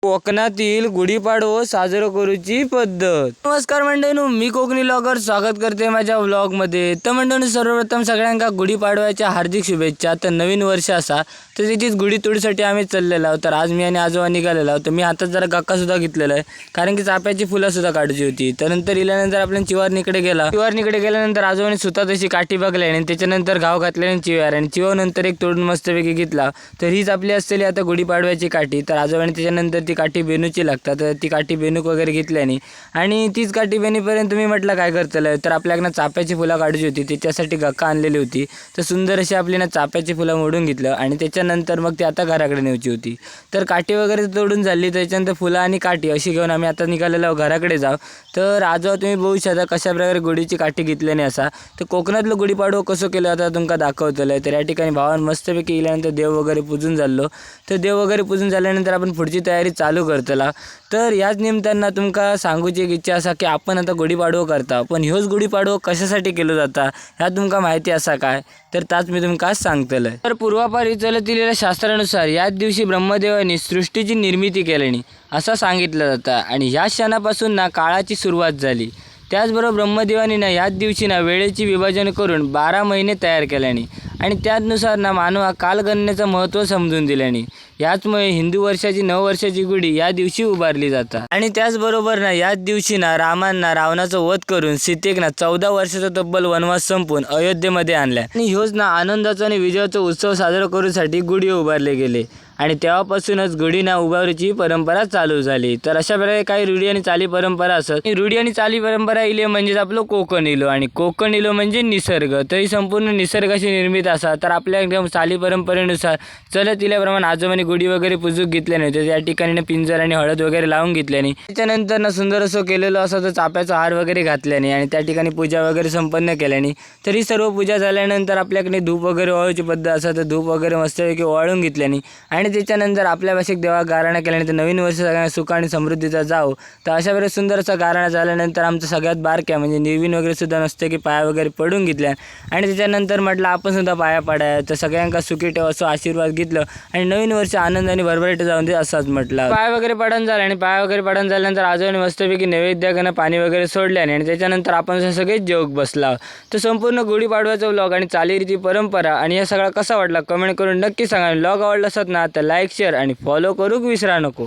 कोकणातील गुढीपाडवो साजरो करूची पद्धत। नमस्कार मंडळींनो, मी कोकणी ब्लॉगर स्वागत करते माझ्या व्लॉगमध्ये। तर मंडळींनो, सर्वप्रथम सगळ्यांका गुढीपाडव्याच्या हार्दिक शुभेच्छा। तर नवीन वर्ष असा तर त्याचीच गुढी तोडीसाठी आम्ही चाललेलो आहोत। तर आज मी आणि आजोबा निघालेलो आहोत। तर मी हातात जरा गक्का सुद्धा घेतलेला आहे, कारण की चाफ्याची फुलं सुद्धा काढायची होती। तर नंतर इल्यानंतर आपण चिवारणीकडे गेल्यानंतर आजोबाने सुद्धा तशी काठी बघली आणि त्याच्यानंतर घाव घातल्याने चिव्यार आणि चिवाव नंतर एक तोडून मस्तपैकी घेतला। तर हीच आपली असलेली आता गुढीपाडव्याची काठी। तर आजोबाने त्याच्यानंतर ती काठी बेनूची लागतात, तर ती काठी बेनूक वगैरे घेतल्याने आणि तीच काठी बेनीपर्यंत तुम्ही म्हटलं काय करतलं, तर आपल्याकडनं चाफ्याची फुलं काढायची होती, त्याच्यासाठी गक्का आणलेली होती। तर सुंदर अशी आपली ना चाफ्याची फुलं मोडून घेतलं आणि त्याच्यानंतर मग ती आता घराकडे न्यायची होती। तर काठी वगैरे तोडून झाली, त्याच्यानंतर फुलं आणि काठी अशी घेऊन आम्ही आता निघालेलो घराकडे जाऊ। तर आजोबा तुम्ही बघू शकता कशा प्रकारे गुढीची काठी घेतल्याने असा। तर कोकणातलं गुढीपाडवं कसं केलं आता तुमका दाखवतलं। तर या ठिकाणी भावान मस्तपैकी इल्यानंतर देव वगैरे पूजून झालो। तर देव वगैरे पूजून झाल्यानंतर आपण पुढची तयारी चालू करतला। तर याच निमित्तानं तुमका सांगूची एक इच्छा असा की आपण आता गुढीपाडवं करता, पण ह्योच गुढीपाडवं कशासाठी केलं जाता ह्या तुमका माहिती असा काय, तर ताच मी तुमका सांगतलंय। तर पूर्वापार चलत दिलेल्या शास्त्रानुसार याच दिवशी ब्रह्मदेवाने सृष्टीची निर्मिती केल्याने असं सांगितलं जातं आणि ह्या क्षणापासून ना काळाची सुरुवात झाली। त्याचबरोबर ब्रह्मदेवाने ना याच दिवशी ना वेळेची विभाजन करून 12 महिने तयार केल्याने आणि त्यानुसार ना मानवा कालगणनेचं महत्त्व समजून दिल्याने याचमुळे हिंदू वर्षाची नववर्षाची गुढी या दिवशी उभारली जातात। आणि त्याचबरोबर ना याच दिवशी ना रामांना रावणाचा वध करून सीतेक ना 14 वर्षाचा तब्बल वनवास संपून अयोध्येमध्ये आणल्या आणि ह्योच ना आनंदाचा आणि विजयाचा उत्सव साजरा करूसाठी गुढी उभारले गेले आणि तेव्हापासूनच गुढी ना उभारूची परंपरा चालू झाली। तर अशा प्रकारे काही रूढी आणि चाली परंपरा असत। रूढी आणि चाली परंपरा इले म्हणजे आपलं कोकण इलो आणि कोकण इलो म्हणजे निसर्ग। तर ही संपूर्ण निसर्गाशी निर्मित असा। तर आपल्या एकदम चाली परंपरेनुसार चलत इल्याप्रमाणे आजोबांनी गुढी वगैरे पुजूक घेतल्याने तर त्या ठिकाणी पिंजर आणि हळद वगैरे लावून घेतल्याने त्याच्यानंतर ना सुंदर असं केलेलं असं तर चाफ्याचा हार वगैरे घातल्याने आणि त्या ठिकाणी पूजा वगैरे संपन्न केल्याने तर ही सर्व पूजा झाल्यानंतर आपल्याकडे धूप वगैरे ओवाळायची पद्धत असं तर धूप वगैरे मस्तपैकी ओवाळून घेतल्याने आणि त्याच्यानंतर आपल्या भाषेक देवा गाराणा केल्याने तर नवीन वर्ष सगळ्यांना सुख आणि समृद्धीचा जाओ। तर अशा वेळेस सुंदर असा गाराणा झाल्यानंतर आमचं सगळ्यात बारक्या म्हणजे निर्वीण वगैरे सुद्धा नसते की पाया वगैरे पडून घेतल्या आणि त्याच्यानंतर म्हटलं आपण सुद्धा पाया पडाय तर सगळ्यांका सुखी ठेव असं आशीर्वाद घेतलं आणि नवीन वर्ष आनंदाने भरभराट जाऊन दे असंच म्हटलं। पाय वगैरे पडून झाला आणि पाय वगैरे पडून झाल्यानंतर आजोबाने मस्तपैकी नैवेद्याकडनं पाणी वगैरे सोडल्याने आणि त्याच्यानंतर आपण सगळेच जेवक बसला। तर संपूर्ण गुढीपाडव्याचा व्लॉग आणि चालीरीती परंपरा आणि या सगळा कसा वाटला कमेंट करून नक्की सांगा। व्लॉग आवडला असत ना तर लाईक शेअर आणि फॉलो करूक विसरा नको।